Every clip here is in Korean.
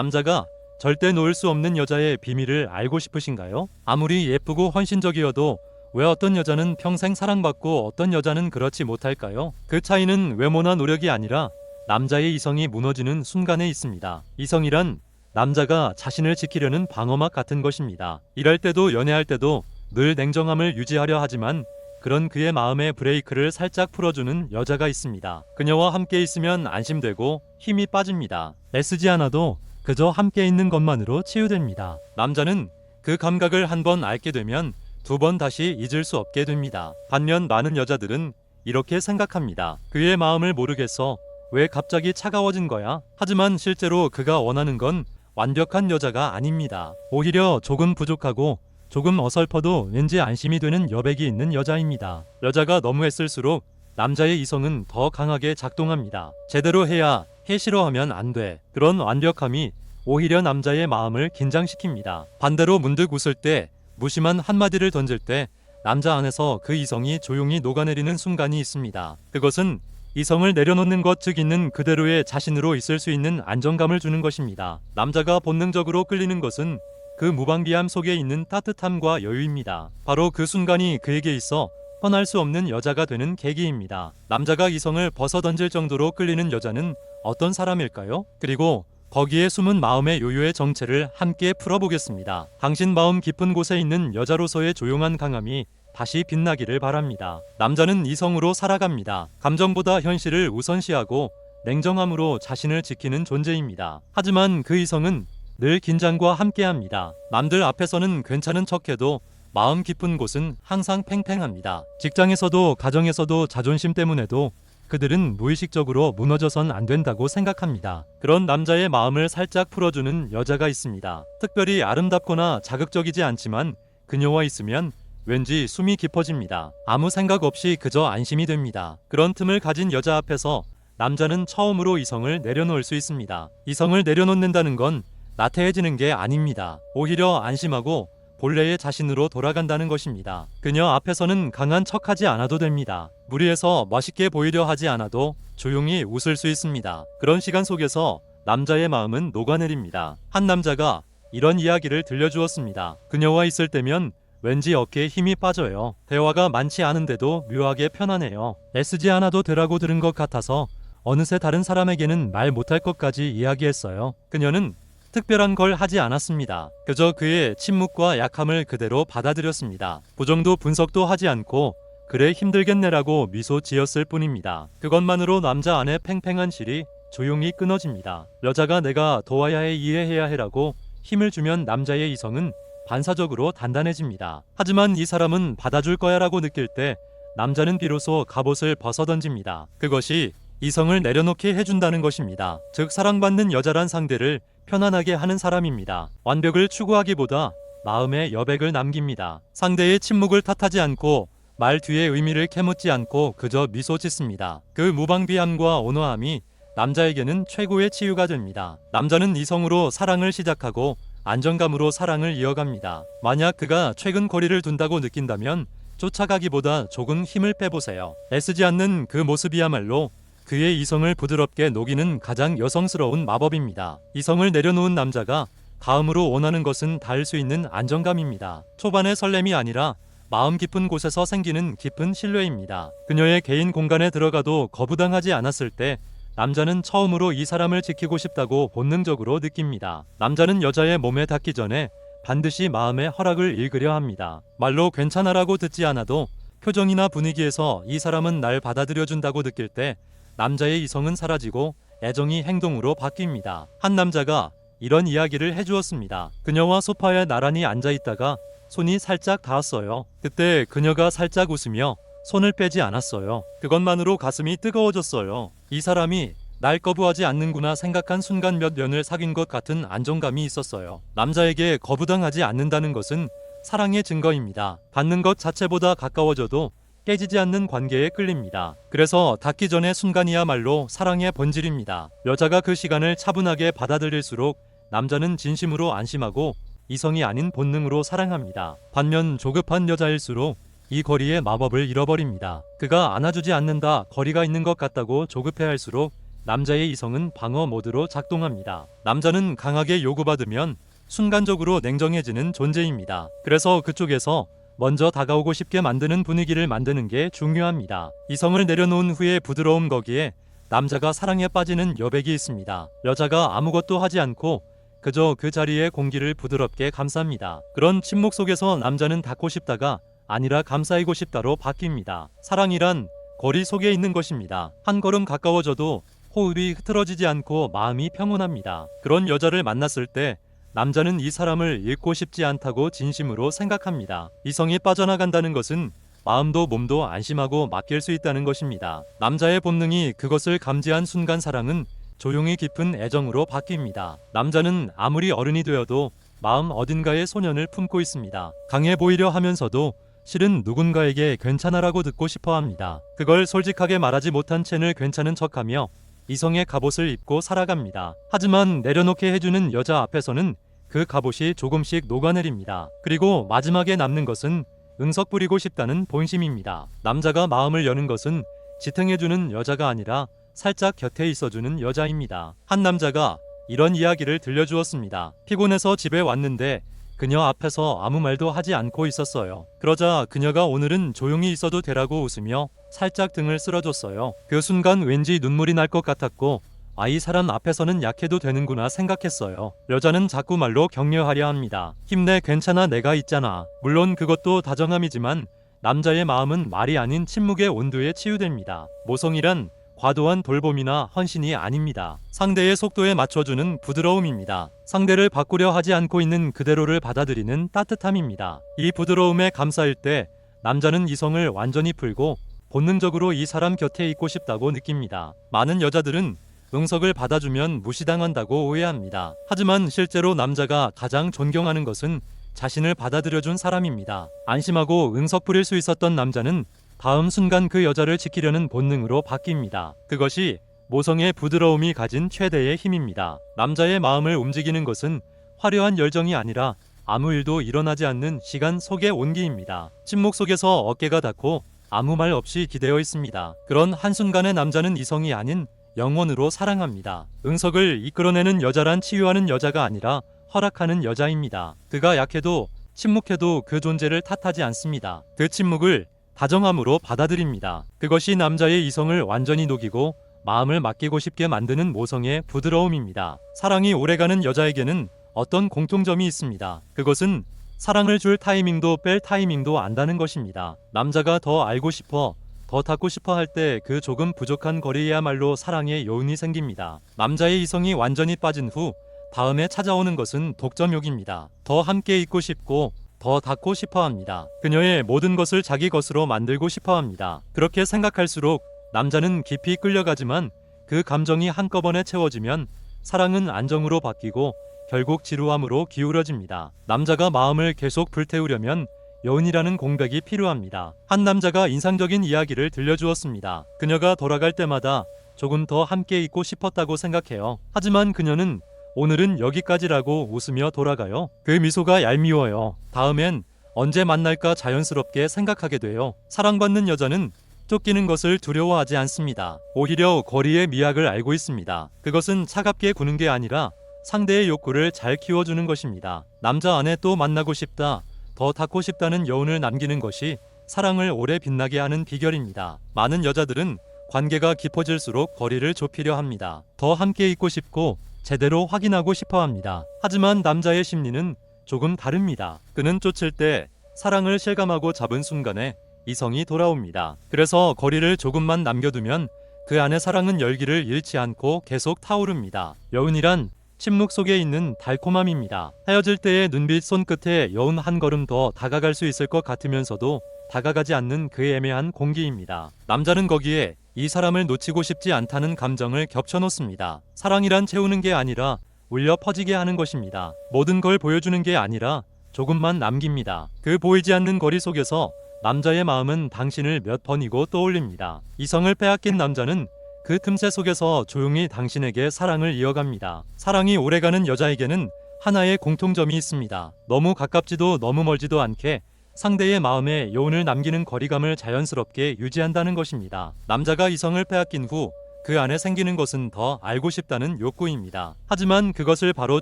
남자가 절대 놓을 수 없는 여자의 비밀을 알고 싶으신가요? 아무리 예쁘고 헌신적이어도 왜 어떤 여자는 평생 사랑받고 어떤 여자는 그렇지 못할까요? 그 차이는 외모나 노력이 아니라 남자의 이성이 무너지는 순간에 있습니다. 이성이란 남자가 자신을 지키려는 방어막 같은 것입니다. 일할 때도 연애할 때도 늘 냉정함을 유지하려 하지만 그런 그의 마음의 브레이크를 살짝 풀어주는 여자가 있습니다. 그녀와 함께 있으면 안심되고 힘이 빠집니다. 애쓰지 않아도 그저 함께 있는 것만으로 치유됩니다. 남자는 그 감각을 한 번 알게 되면 두 번 다시 잊을 수 없게 됩니다. 반면 많은 여자들은 이렇게 생각합니다. 그의 마음을 모르겠어. 왜 갑자기 차가워진 거야? 하지만 실제로 그가 원하는 건 완벽한 여자가 아닙니다. 오히려 조금 부족하고 조금 어설퍼도 왠지 안심이 되는 여백이 있는 여자입니다. 여자가 너무 애쓸수록 남자의 이성은 더 강하게 작동합니다. 제대로 해야 해, 싫어하면 안 돼. 그런 완벽함이 오히려 남자의 마음을 긴장시킵니다. 반대로 문득 웃을 때, 무심한 한마디를 던질 때 남자 안에서 그 이성이 조용히 녹아내리는 순간이 있습니다. 그것은 이성을 내려놓는 것, 즉 있는 그대로의 자신으로 있을 수 있는 안정감을 주는 것입니다. 남자가 본능적으로 끌리는 것은 그 무방비함 속에 있는 따뜻함과 여유입니다. 바로 그 순간이 그에게 있어 떠날 수 없는 여자가 되는 계기입니다. 남자가 이성을 벗어던질 정도로 끌리는 여자는 어떤 사람일까요? 그리고 거기에 숨은 마음의 요요의 정체를 함께 풀어보겠습니다. 당신 마음 깊은 곳에 있는 여자로서의 조용한 강함이 다시 빛나기를 바랍니다. 남자는 이성으로 살아갑니다. 감정보다 현실을 우선시하고 냉정함으로 자신을 지키는 존재입니다. 하지만 그 이성은 늘 긴장과 함께합니다. 남들 앞에서는 괜찮은 척해도 마음 깊은 곳은 항상 팽팽합니다. 직장에서도 가정에서도 자존심 때문에도 그들은 무의식적으로 무너져선 안 된다고 생각합니다. 그런 남자의 마음을 살짝 풀어주는 여자가 있습니다. 특별히 아름답거나 자극적이지 않지만 그녀와 있으면 왠지 숨이 깊어집니다. 아무 생각 없이 그저 안심이 됩니다. 그런 틈을 가진 여자 앞에서 남자는 처음으로 이성을 내려놓을 수 있습니다. 이성을 내려놓는다는 건 나태해지는 게 아닙니다. 오히려 안심하고 본래의 자신으로 돌아간다는 것입니다. 그녀 앞에서는 강한 척하지 않아도 됩니다. 무리해서 멋있게 보이려 하지 않아도 조용히 웃을 수 있습니다. 그런 시간 속에서 남자의 마음은 녹아내립니다. 한 남자가 이런 이야기를 들려주었습니다. 그녀와 있을 때면 왠지 어깨에 힘이 빠져요. 대화가 많지 않은데도 묘하게 편안해요. 애쓰지 않아도 되라고 들은 것 같아서 어느새 다른 사람에게는 말 못할 것까지 이야기했어요. 그녀는 특별한 걸 하지 않았습니다. 그저 그의 침묵과 약함을 그대로 받아들였습니다. 부정도 분석도 하지 않고 그래 힘들겠네라고 미소 지었을 뿐입니다. 그것만으로 남자 안의 팽팽한 실이 조용히 끊어집니다. 여자가 내가 도와야 해, 이해해야 해라고 힘을 주면 남자의 이성은 반사적으로 단단해집니다. 하지만 이 사람은 받아줄 거야 라고 느낄 때 남자는 비로소 갑옷을 벗어던집니다. 그것이 이성을 내려놓게 해준다는 것입니다. 즉 사랑받는 여자란 상대를 편안하게 하는 사람입니다. 완벽을 추구하기보다 마음의 여백을 남깁니다. 상대의 침묵을 탓하지 않고 말 뒤에 의미를 캐묻지 않고 그저 미소 짓습니다. 그 무방비함과 온화함이 남자에게는 최고의 치유가 됩니다. 남자는 이성으로 사랑을 시작하고 안정감으로 사랑을 이어갑니다. 만약 그가 최근 거리를 둔다고 느낀다면 쫓아가기보다 조금 힘을 빼보세요. 애쓰지 않는 그 모습이야말로 그의 이성을 부드럽게 녹이는 가장 여성스러운 마법입니다. 이성을 내려놓은 남자가 다음으로 원하는 것은 닿을 수 있는 안정감입니다. 초반의 설렘이 아니라 마음 깊은 곳에서 생기는 깊은 신뢰입니다. 그녀의 개인 공간에 들어가도 거부당하지 않았을 때 남자는 처음으로 이 사람을 지키고 싶다고 본능적으로 느낍니다. 남자는 여자의 몸에 닿기 전에 반드시 마음의 허락을 읽으려 합니다. 말로 괜찮아라고 듣지 않아도 표정이나 분위기에서 이 사람은 날 받아들여준다고 느낄 때 남자의 이성은 사라지고 애정이 행동으로 바뀝니다. 한 남자가 이런 이야기를 해주었습니다. 그녀와 소파에 나란히 앉아있다가 손이 살짝 닿았어요. 그때 그녀가 살짝 웃으며 손을 빼지 않았어요. 그것만으로 가슴이 뜨거워졌어요. 이 사람이 날 거부하지 않는구나 생각한 순간 몇 년을 사귄 것 같은 안정감이 있었어요. 남자에게 거부당하지 않는다는 것은 사랑의 증거입니다. 받는 것 자체보다 가까워져도 깨지지 않는 관계에 끌립니다. 그래서 닿기 전의 순간이야말로 사랑의 본질입니다. 여자가 그 시간을 차분하게 받아들일수록 남자는 진심으로 안심하고 이성이 아닌 본능으로 사랑합니다. 반면 조급한 여자일수록 이 거리의 마법을 잃어버립니다. 그가 안아주지 않는다, 거리가 있는 것 같다고 조급해할수록 남자의 이성은 방어 모드로 작동합니다. 남자는 강하게 요구받으면 순간적으로 냉정해지는 존재입니다. 그래서 그쪽에서 먼저 다가오고 싶게 만드는 분위기를 만드는 게 중요합니다. 이성을 내려놓은 후에 부드러움, 거기에 남자가 사랑에 빠지는 여백이 있습니다. 여자가 아무것도 하지 않고 그저 그 자리에 공기를 부드럽게 감쌉니다. 그런 침묵 속에서 남자는 닿고 싶다가 아니라 감싸이고 싶다로 바뀝니다. 사랑이란 거리 속에 있는 것입니다. 한 걸음 가까워져도 호흡이 흐트러지지 않고 마음이 평온합니다. 그런 여자를 만났을 때 남자는 이 사람을 잃고 싶지 않다고 진심으로 생각합니다. 이성이 빠져나간다는 것은 마음도 몸도 안심하고 맡길 수 있다는 것입니다. 남자의 본능이 그것을 감지한 순간 사랑은 조용히 깊은 애정으로 바뀝니다. 남자는 아무리 어른이 되어도 마음 어딘가에 소년을 품고 있습니다. 강해 보이려 하면서도 실은 누군가에게 괜찮아라고 듣고 싶어 합니다. 그걸 솔직하게 말하지 못한 채는 괜찮은 척하며 이성의 갑옷을 입고 살아갑니다. 하지만 내려놓게 해주는 여자 앞에서는 그 갑옷이 조금씩 녹아내립니다. 그리고 마지막에 남는 것은 응석 부리고 싶다는 본심입니다. 남자가 마음을 여는 것은 지탱해주는 여자가 아니라 살짝 곁에 있어주는 여자입니다. 한 남자가 이런 이야기를 들려주었습니다. 피곤해서 집에 왔는데 그녀 앞에서 아무 말도 하지 않고 있었어요. 그러자 그녀가 오늘은 조용히 있어도 되라고 웃으며 살짝 등을 쓸어줬어요. 그 순간 왠지 눈물이 날 것 같았고 이 사람 앞에서는 약해도 되는구나 생각했어요. 여자는 자꾸 말로 격려하려 합니다. 힘내, 괜찮아, 내가 있잖아. 물론 그것도 다정함이지만 남자의 마음은 말이 아닌 침묵의 온도에 치유됩니다. 모성이란 과도한 돌봄이나 헌신이 아닙니다. 상대의 속도에 맞춰주는 부드러움입니다. 상대를 바꾸려 하지 않고 있는 그대로를 받아들이는 따뜻함입니다. 이 부드러움에 감싸일 때 남자는 이성을 완전히 풀고 본능적으로 이 사람 곁에 있고 싶다고 느낍니다. 많은 여자들은 응석을 받아주면 무시당한다고 오해합니다. 하지만 실제로 남자가 가장 존경하는 것은 자신을 받아들여준 사람입니다. 안심하고 응석 부릴 수 있었던 남자는 다음 순간 그 여자를 지키려는 본능으로 바뀝니다. 그것이 모성의 부드러움이 가진 최대의 힘입니다. 남자의 마음을 움직이는 것은 화려한 열정이 아니라 아무 일도 일어나지 않는 시간 속의 온기입니다. 침묵 속에서 어깨가 닿고 아무 말 없이 기대어 있습니다. 그런 한순간에 남자는 이성이 아닌 영혼으로 사랑합니다. 응석을 이끌어내는 여자란 치유하는 여자가 아니라 허락하는 여자입니다. 그가 약해도 침묵해도 그 존재를 탓하지 않습니다. 그 침묵을 다정함으로 받아들입니다. 그것이 남자의 이성을 완전히 녹이고 마음을 맡기고 싶게 만드는 모성의 부드러움입니다. 사랑이 오래가는 여자에게는 어떤 공통점이 있습니다. 그것은 사랑을 줄 타이밍도 뺄 타이밍도 안다는 것입니다. 남자가 더 알고 싶어 더 닿고 싶어 할 때 그 조금 부족한 거리에야말로 사랑의 여운이 생깁니다. 남자의 이성이 완전히 빠진 후 다음에 찾아오는 것은 독점욕입니다. 더 함께 있고 싶고 더 닿고 싶어 합니다. 그녀의 모든 것을 자기 것으로 만들고 싶어 합니다. 그렇게 생각할수록 남자는 깊이 끌려가지만 그 감정이 한꺼번에 채워지면 사랑은 안정으로 바뀌고 결국 지루함으로 기울어집니다. 남자가 마음을 계속 불태우려면 여운이라는 공백이 필요합니다. 한 남자가 인상적인 이야기를 들려주었습니다. 그녀가 돌아갈 때마다 조금 더 함께 있고 싶었다고 생각해요. 하지만 그녀는 오늘은 여기까지라고 웃으며 돌아가요. 그 미소가 얄미워요. 다음엔 언제 만날까 자연스럽게 생각하게 돼요. 사랑받는 여자는 쫓기는 것을 두려워하지 않습니다. 오히려 거리의 미학을 알고 있습니다. 그것은 차갑게 구는 게 아니라 상대의 욕구를 잘 키워주는 것입니다. 남자 안에 또 만나고 싶다, 더 닿고 싶다는 여운을 남기는 것이 사랑을 오래 빛나게 하는 비결입니다. 많은 여자들은 관계가 깊어질수록 거리를 좁히려 합니다. 더 함께 있고 싶고 제대로 확인하고 싶어 합니다. 하지만 남자의 심리는 조금 다릅니다. 그는 쫓을 때 사랑을 실감하고 잡은 순간에 이성이 돌아옵니다. 그래서 거리를 조금만 남겨두면 그 안에 사랑은 열기를 잃지 않고 계속 타오릅니다. 여운이란 침묵 속에 있는 달콤함입니다. 헤어질 때의 눈빛 손끝에 여운 한 걸음 더 다가갈 수 있을 것 같으면서도 다가가지 않는 그 애매한 공기입니다. 남자는 거기에 이 사람을 놓치고 싶지 않다는 감정을 겹쳐놓습니다. 사랑이란 채우는 게 아니라 울려 퍼지게 하는 것입니다. 모든 걸 보여주는 게 아니라 조금만 남깁니다. 그 보이지 않는 거리 속에서 남자의 마음은 당신을 몇 번이고 떠올립니다. 이성을 빼앗긴 남자는 그 틈새 속에서 조용히 당신에게 사랑을 이어갑니다. 사랑이 오래가는 여자에게는 하나의 공통점이 있습니다. 너무 가깝지도 너무 멀지도 않게 상대의 마음에 여운을 남기는 거리감을 자연스럽게 유지한다는 것입니다. 남자가 이성을 빼앗긴 후 그 안에 생기는 것은 더 알고 싶다는 욕구입니다. 하지만 그것을 바로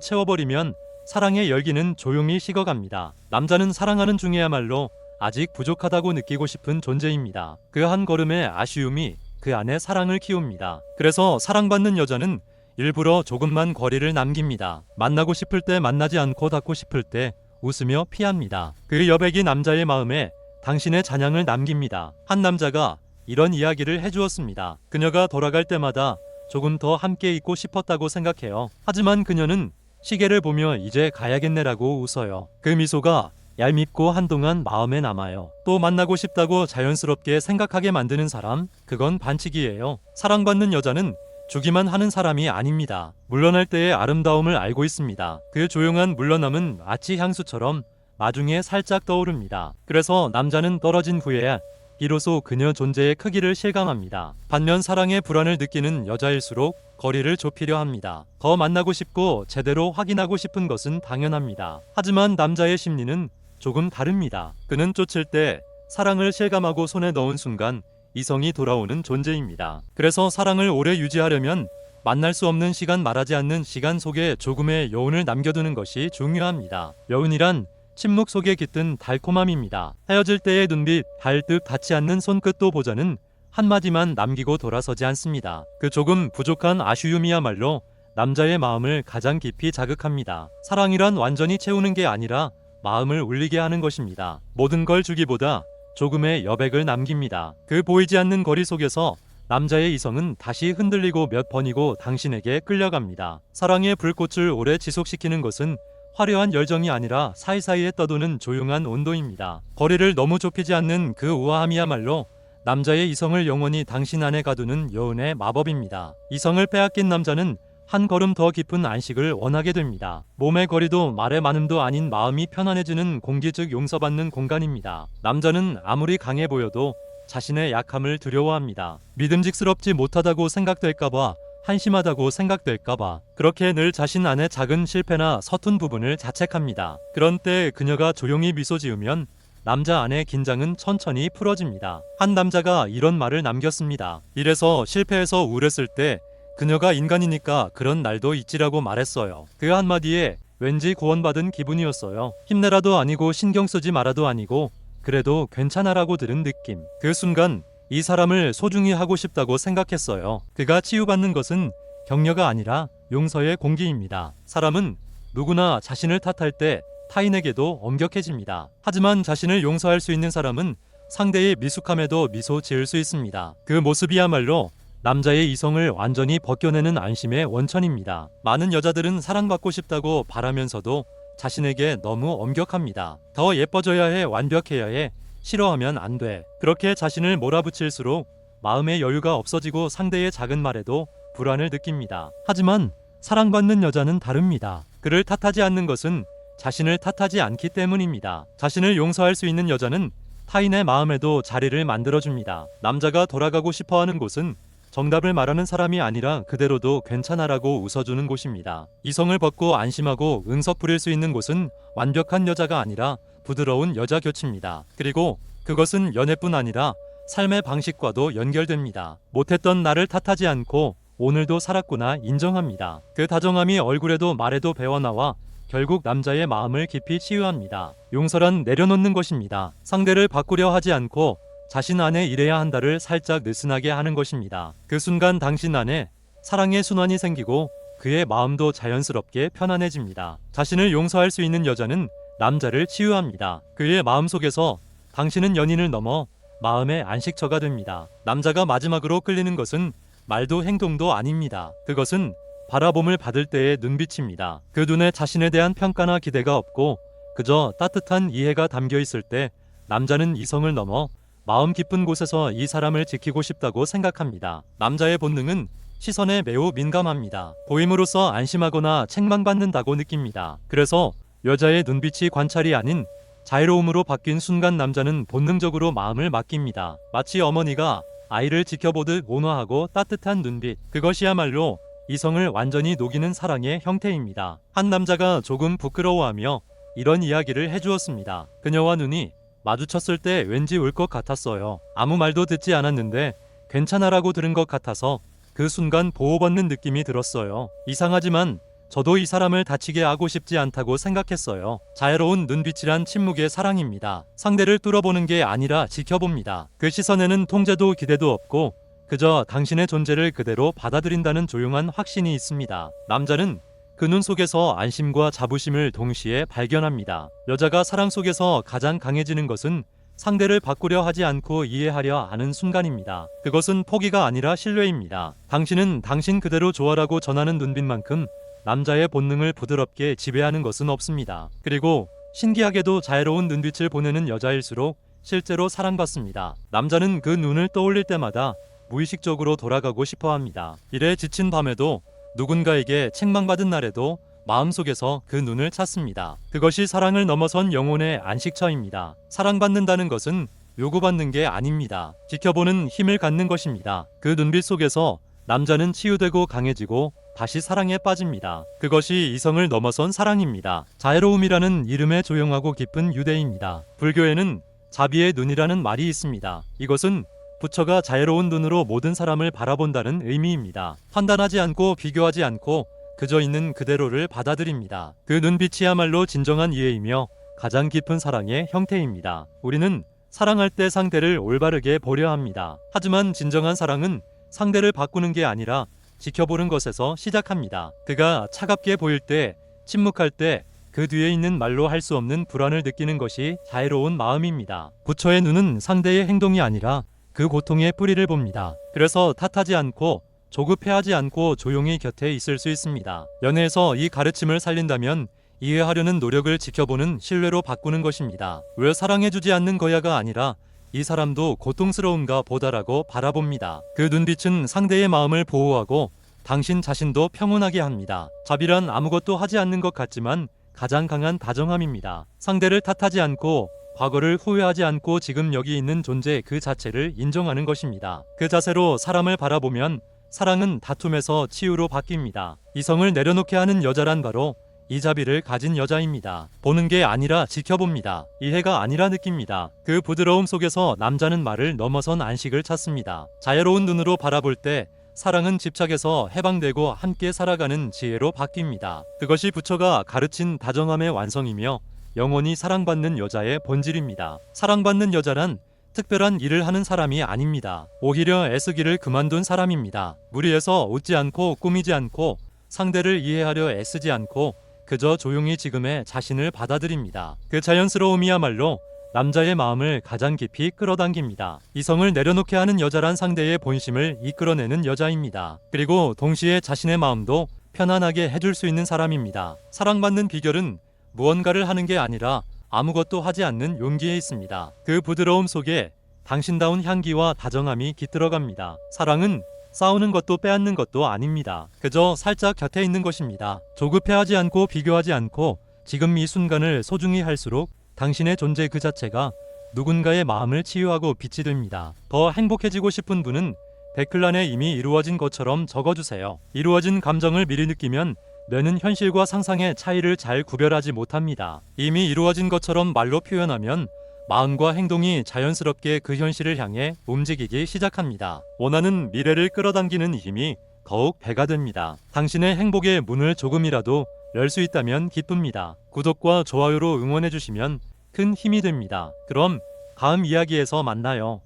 채워버리면 사랑의 열기는 조용히 식어갑니다. 남자는 사랑하는 중에야말로 아직 부족하다고 느끼고 싶은 존재입니다. 그 한 걸음의 아쉬움이 그 안에 사랑을 키웁니다. 그래서 사랑받는 여자는 일부러 조금만 거리를 남깁니다. 만나고 싶을 때 만나지 않고 닿고 싶을 때 웃으며 피합니다. 그 여백이 남자의 마음에 당신의 잔향을 남깁니다. 한 남자가 이런 이야기를 해주었습니다. 그녀가 돌아갈 때마다 조금 더 함께 있고 싶었다고 생각해요. 하지만 그녀는 시계를 보며 이제 가야겠네라고 웃어요. 그 미소가 얄밉고 한동안 마음에 남아요. 또 만나고 싶다고 자연스럽게 생각하게 만드는 사람, 그건 반칙이에요. 사랑받는 여자는 주기만 하는 사람이 아닙니다. 물러날 때의 아름다움을 알고 있습니다. 그 조용한 물러남은 마치 향수처럼 마중에 살짝 떠오릅니다. 그래서 남자는 떨어진 후에야 비로소 그녀 존재의 크기를 실감합니다. 반면 사랑의 불안을 느끼는 여자일수록 거리를 좁히려 합니다. 더 만나고 싶고 제대로 확인하고 싶은 것은 당연합니다. 하지만 남자의 심리는 조금 다릅니다. 그는 쫓을 때 사랑을 실감하고 손에 넣은 순간 이성이 돌아오는 존재입니다. 그래서 사랑을 오래 유지하려면 만날 수 없는 시간, 말하지 않는 시간 속에 조금의 여운을 남겨두는 것이 중요합니다. 여운이란 침묵 속에 깃든 달콤함입니다. 헤어질 때의 눈빛, 발뜻 닿지 않는 손끝도 보자는 한마디만 남기고 돌아서지 않습니다. 그 조금 부족한 아쉬움이야말로 남자의 마음을 가장 깊이 자극합니다. 사랑이란 완전히 채우는 게 아니라 마음을 울리게 하는 것입니다. 모든 걸 주기보다 조금의 여백을 남깁니다. 그 보이지 않는 거리 속에서 남자의 이성은 다시 흔들리고 몇 번이고 당신에게 끌려갑니다. 사랑의 불꽃을 오래 지속시키는 것은 화려한 열정이 아니라 사이사이에 떠도는 조용한 온도입니다. 거리를 너무 좁히지 않는 그 우아함이야말로 남자의 이성을 영원히 당신 안에 가두는 여운의 마법입니다. 이성을 빼앗긴 남자는 한 걸음 더 깊은 안식을 원하게 됩니다. 몸의 거리도 말의 많음도 아닌 마음이 편안해지는 공기, 즉 용서받는 공간입니다. 남자는 아무리 강해 보여도 자신의 약함을 두려워합니다. 믿음직스럽지 못하다고 생각될까봐, 한심하다고 생각될까봐 그렇게 늘 자신 안의 작은 실패나 서툰 부분을 자책합니다. 그런 때 그녀가 조용히 미소 지으면 남자 안의 긴장은 천천히 풀어집니다. 한 남자가 이런 말을 남겼습니다. 이래서 실패해서 우울했을 때 그녀가 인간이니까 그런 날도 있지라고 말했어요. 그 한마디에 왠지 구원받은 기분이었어요. 힘내라도 아니고 신경 쓰지 마라도 아니고 그래도 괜찮아라고 들은 느낌. 그 순간 이 사람을 소중히 하고 싶다고 생각했어요. 그가 치유받는 것은 격려가 아니라 용서의 공기입니다. 사람은 누구나 자신을 탓할 때 타인에게도 엄격해집니다. 하지만 자신을 용서할 수 있는 사람은 상대의 미숙함에도 미소 지을 수 있습니다. 그 모습이야말로 남자의 이성을 완전히 벗겨내는 안심의 원천입니다. 많은 여자들은 사랑받고 싶다고 바라면서도 자신에게 너무 엄격합니다. 더 예뻐져야 해, 완벽해야 해, 싫어하면 안 돼. 그렇게 자신을 몰아붙일수록 마음의 여유가 없어지고 상대의 작은 말에도 불안을 느낍니다. 하지만 사랑받는 여자는 다릅니다. 그를 탓하지 않는 것은 자신을 탓하지 않기 때문입니다. 자신을 용서할 수 있는 여자는 타인의 마음에도 자리를 만들어줍니다. 남자가 돌아가고 싶어하는 곳은 정답을 말하는 사람이 아니라 그대로도 괜찮아라고 웃어주는 곳입니다. 이성을 벗고 안심하고 응석 부릴 수 있는 곳은 완벽한 여자가 아니라 부드러운 여자 곁입니다. 그리고 그것은 연애뿐 아니라 삶의 방식과도 연결됩니다. 못했던 나를 탓하지 않고 오늘도 살았구나 인정합니다. 그 다정함이 얼굴에도 말에도 배어나와 결국 남자의 마음을 깊이 치유합니다. 용서란 내려놓는 것입니다. 상대를 바꾸려 하지 않고 자신 안에 이래야 한다를 살짝 느슨하게 하는 것입니다. 그 순간 당신 안에 사랑의 순환이 생기고 그의 마음도 자연스럽게 편안해집니다. 자신을 용서할 수 있는 여자는 남자를 치유합니다. 그의 마음속에서 당신은 연인을 넘어 마음의 안식처가 됩니다. 남자가 마지막으로 끌리는 것은 말도 행동도 아닙니다. 그것은 바라봄을 받을 때의 눈빛입니다. 그 눈에 자신에 대한 평가나 기대가 없고 그저 따뜻한 이해가 담겨 있을 때 남자는 이성을 넘어 마음 깊은 곳에서 이 사람을 지키고 싶다고 생각합니다. 남자의 본능은 시선에 매우 민감합니다. 보임으로써 안심하거나 책망받는다고 느낍니다. 그래서 여자의 눈빛이 관찰이 아닌 자유로움으로 바뀐 순간 남자는 본능적으로 마음을 맡깁니다. 마치 어머니가 아이를 지켜보듯 온화하고 따뜻한 눈빛. 그것이야말로 이성을 완전히 녹이는 사랑의 형태입니다. 한 남자가 조금 부끄러워하며 이런 이야기를 해주었습니다. 그녀와 눈이 마주쳤을 때 왠지 울 것 같았어요. 아무 말도 듣지 않았는데 괜찮아라고 들은 것 같아서 그 순간 보호받는 느낌이 들었어요. 이상하지만 저도 이 사람을 다치게 하고 싶지 않다고 생각했어요. 자애로운 눈빛이란 침묵의 사랑입니다. 상대를 뚫어보는 게 아니라 지켜봅니다. 그 시선에는 통제도 기대도 없고 그저 당신의 존재를 그대로 받아들인다는 조용한 확신이 있습니다. 남자는 그 눈 속에서 안심과 자부심을 동시에 발견합니다. 여자가 사랑 속에서 가장 강해지는 것은 상대를 바꾸려 하지 않고 이해하려 하는 순간입니다. 그것은 포기가 아니라 신뢰입니다. 당신은 당신 그대로 좋아라고 전하는 눈빛만큼 남자의 본능을 부드럽게 지배하는 것은 없습니다. 그리고 신기하게도 자애로운 눈빛을 보내는 여자일수록 실제로 사랑받습니다. 남자는 그 눈을 떠올릴 때마다 무의식적으로 돌아가고 싶어 합니다. 일에 지친 밤에도 누군가에게 책망받은 날에도 마음속에서 그 눈을 찾습니다. 그것이 사랑을 넘어선 영혼의 안식처입니다. 사랑받는다는 것은 요구받는 게 아닙니다. 지켜보는 힘을 갖는 것입니다. 그 눈빛 속에서 남자는 치유되고 강해지고 다시 사랑에 빠집니다. 그것이 이성을 넘어선 사랑입니다. 자애로움이라는 이름의 조용하고 깊은 유대입니다. 불교에는 자비의 눈이라는 말이 있습니다. 이것은 부처가 자애로운 눈으로 모든 사람을 바라본다는 의미입니다. 판단하지 않고 비교하지 않고 그저 있는 그대로를 받아들입니다. 그 눈빛이야말로 진정한 이해이며 가장 깊은 사랑의 형태입니다. 우리는 사랑할 때 상대를 올바르게 보려 합니다. 하지만 진정한 사랑은 상대를 바꾸는 게 아니라 지켜보는 것에서 시작합니다. 그가 차갑게 보일 때, 침묵할 때, 그 뒤에 있는 말로 할 수 없는 불안을 느끼는 것이 자애로운 마음입니다. 부처의 눈은 상대의 행동이 아니라 그 고통의 뿌리를 봅니다. 그래서 탓하지 않고 조급해하지 않고 조용히 곁에 있을 수 있습니다. 연애에서 이 가르침을 살린다면 이해하려는 노력을 지켜보는 신뢰로 바꾸는 것입니다. 왜 사랑해주지 않는 거야가 아니라 이 사람도 고통스러운가 보다라고 바라봅니다. 그 눈빛은 상대의 마음을 보호하고 당신 자신도 평온하게 합니다. 자비란 아무것도 하지 않는 것 같지만 가장 강한 다정함입니다. 상대를 탓하지 않고 과거를 후회하지 않고 지금 여기 있는 존재 그 자체를 인정하는 것입니다. 그 자세로 사람을 바라보면 사랑은 다툼에서 치유로 바뀝니다. 이성을 내려놓게 하는 여자란 바로 이 자비를 가진 여자입니다. 보는 게 아니라 지켜봅니다. 이해가 아니라 느낍니다. 그 부드러움 속에서 남자는 말을 넘어선 안식을 찾습니다. 자애로운 눈으로 바라볼 때 사랑은 집착에서 해방되고 함께 살아가는 지혜로 바뀝니다. 그것이 부처가 가르친 다정함의 완성이며 영원히 사랑받는 여자의 본질입니다. 사랑받는 여자란 특별한 일을 하는 사람이 아닙니다. 오히려 애쓰기를 그만둔 사람입니다. 무리해서 웃지 않고 꾸미지 않고 상대를 이해하려 애쓰지 않고 그저 조용히 지금의 자신을 받아들입니다. 그 자연스러움이야말로 남자의 마음을 가장 깊이 끌어당깁니다. 이성을 내려놓게 하는 여자란 상대의 본심을 이끌어내는 여자입니다. 그리고 동시에 자신의 마음도 편안하게 해줄 수 있는 사람입니다. 사랑받는 비결은 무언가를 하는 게 아니라 아무것도 하지 않는 용기에 있습니다. 그 부드러움 속에 당신다운 향기와 다정함이 깃들어갑니다. 사랑은 싸우는 것도 빼앗는 것도 아닙니다. 그저 살짝 곁에 있는 것입니다. 조급해하지 않고 비교하지 않고 지금 이 순간을 소중히 할수록 당신의 존재 그 자체가 누군가의 마음을 치유하고 빛이 됩니다. 더 행복해지고 싶은 분은 댓글란에 이미 이루어진 것처럼 적어주세요. 이루어진 감정을 미리 느끼면 뇌는 현실과 상상의 차이를 잘 구별하지 못합니다. 이미 이루어진 것처럼 말로 표현하면 마음과 행동이 자연스럽게 그 현실을 향해 움직이기 시작합니다. 원하는 미래를 끌어당기는 힘이 더욱 배가 됩니다. 당신의 행복의 문을 조금이라도 열 수 있다면 기쁩니다. 구독과 좋아요로 응원해주시면 큰 힘이 됩니다. 그럼 다음 이야기에서 만나요.